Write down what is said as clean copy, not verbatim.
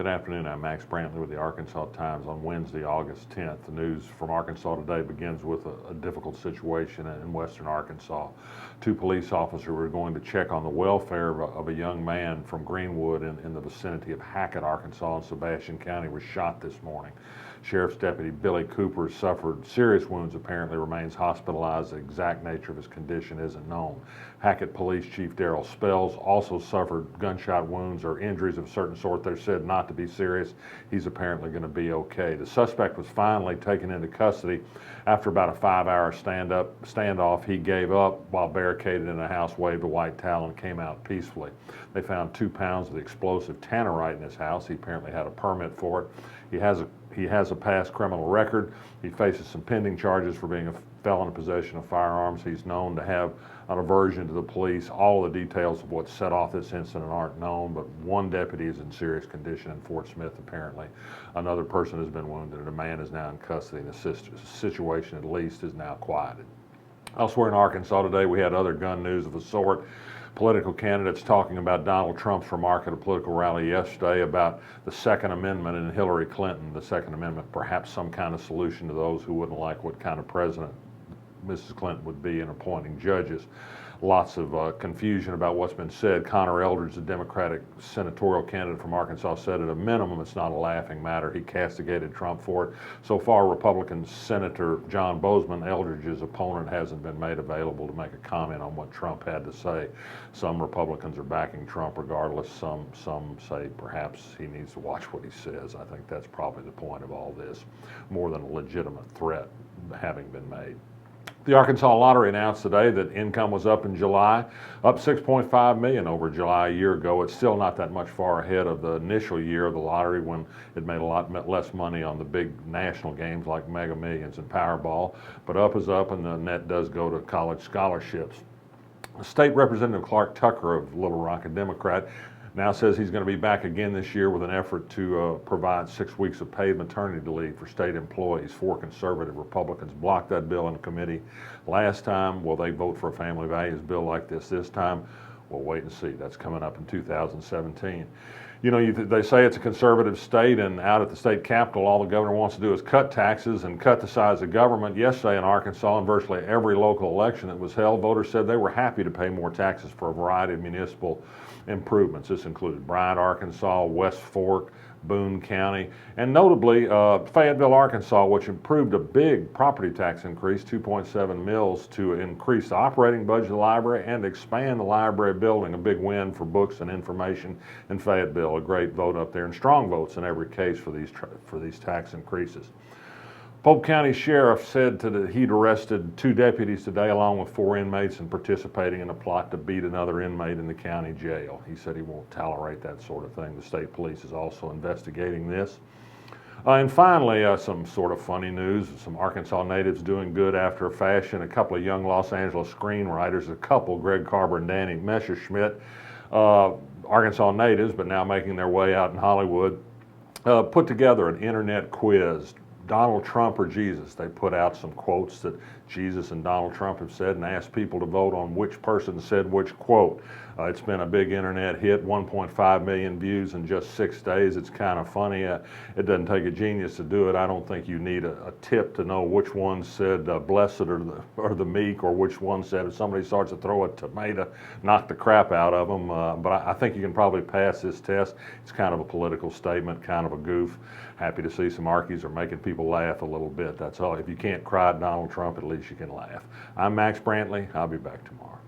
Good afternoon. I'm Max Brantley with the Arkansas Times on Wednesday, August 10th. The news from Arkansas today begins with a difficult situation in western Arkansas. Two police officers were going to check on the welfare of a young man from Greenwood in the vicinity of Hackett, Arkansas, in Sebastian County was shot this morning. Sheriff's Deputy Billy Cooper suffered serious wounds, apparently remains hospitalized. The exact nature of his condition isn't known. Hackett Police Chief Darrell Spells also suffered gunshot wounds or injuries of a certain sort. They're said not to be serious. He's apparently going to be okay. The suspect was finally taken into custody after about a 5-hour standoff. He gave up while barricaded in a house, waved a white towel, and came out peacefully. They found 2 pounds of the explosive tannerite in his house. He apparently had a permit for it. He has a past criminal record. He faces some pending charges for being a felon in possession of firearms. He's known to have an aversion to the police. All the details of what set off this incident aren't known, but one deputy is in serious condition in Fort Smith, apparently. Another person has been wounded, and a man is now in custody. The situation, at least, is now quieted. Elsewhere in Arkansas today, we had other gun news of a sort. Political candidates talking about Donald Trump's remark at a political rally yesterday about the Second Amendment and Hillary Clinton. The Second Amendment, perhaps some kind of solution to those who wouldn't like what kind of president Mrs. Clinton would be in appointing judges. Lots of confusion about what's been said. Conner Eldridge, the Democratic senatorial candidate from Arkansas, said at a minimum it's not a laughing matter. He castigated Trump for it. So far, Republican Senator John Bozeman, Eldridge's opponent, hasn't been made available to make a comment on what Trump had to say. Some Republicans are backing Trump regardless. Some say perhaps he needs to watch what he says. I think that's probably the point of all this, more than a legitimate threat having been made. The Arkansas Lottery announced today that income was up in July, up $6.5 million over July a year ago. It's still not that much far ahead of the initial year of the lottery when it made a lot less money on the big national games like Mega Millions and Powerball. But up is up, and the net does go to college scholarships. State Representative Clark Tucker of Little Rock, a Democrat, now says he's going to be back again this year with an effort to provide 6 weeks of paid maternity leave for state employees. 4 conservative Republicans blocked that bill in committee last time. Will they vote for a family values bill like this time? We'll wait and see. That's coming up in 2017. You know, they say it's a conservative state, and out at the state capitol, all the governor wants to do is cut taxes and cut the size of government. Yesterday in Arkansas, in virtually every local election that was held, voters said they were happy to pay more taxes for a variety of municipal improvements. This included Bryant, Arkansas, West Fork, Boone County, and notably Fayetteville, Arkansas, which approved a big property tax increase, 2.7 mils, to increase the operating budget of the library and expand the library building, a big win for books and information in Fayetteville, a great vote up there, and strong votes in every case for these tax increases. Polk County Sheriff said he'd arrested 2 deputies today along with 4 inmates and participating in a plot to beat another inmate in the county jail. He said he won't tolerate that sort of thing. The state police is also investigating this. And finally, some sort of funny news. Some Arkansas natives doing good after a fashion. A couple of young Los Angeles screenwriters, a couple, Greg Carver and Danny Messerschmidt, Arkansas natives, but now making their way out in Hollywood, put together an internet quiz. Donald Trump or Jesus. They put out some quotes that Jesus and Donald Trump have said and asked people to vote on which person said which quote. It's been a big internet hit, 1.5 million views in just 6 days. It's kind of funny. It doesn't take a genius to do it. I don't think you need a tip to know which one said blessed or the meek, or which one said if somebody starts to throw a tomato, knock the crap out of them. But I think you can probably pass this test. It's kind of a political statement, kind of a goof. Happy to see some Arkies are making people laugh a little bit. That's all. If you can't cry at Donald Trump, at least you can laugh. I'm Max Brantley. I'll be back tomorrow.